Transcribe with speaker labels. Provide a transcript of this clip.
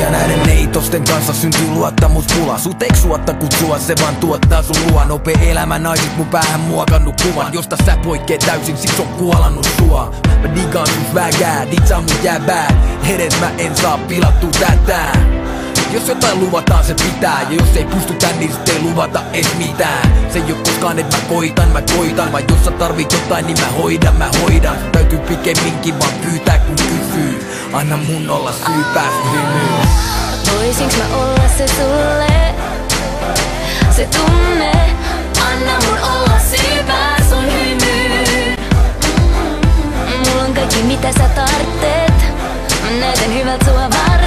Speaker 1: Ja näiden neitosten kanssa syntyy luottamuspula. Sut eikö suotta kutsua, se vaan tuottaa sun luo. Nopea elämä naisit mun päähän muokannut kuvan, josta sä poikkeet täysin, siksi on kuolannut sua. Mä digaan sun vägää, ditsaa mun jäbää. Edes mä en saa pilattua tätä. Jos jotain luvataan se pitää, ja jos ei pystytä niin sit ei luvata edes mitään. Se ei oo koskaan et mä koitan, vaan jos sä tarvit jotain niin mä hoidan. Täytyy pikemminkin vaan pyytää kun kysyy. Anna mun olla syy päästä hymyyn.
Speaker 2: Voisinks mä olla se sulle, se tunne. Anna mun olla syy päästä sun hymyyn. Mulla on kaikki mitä sä tarvitset, mä näytän hyvältä sua varten.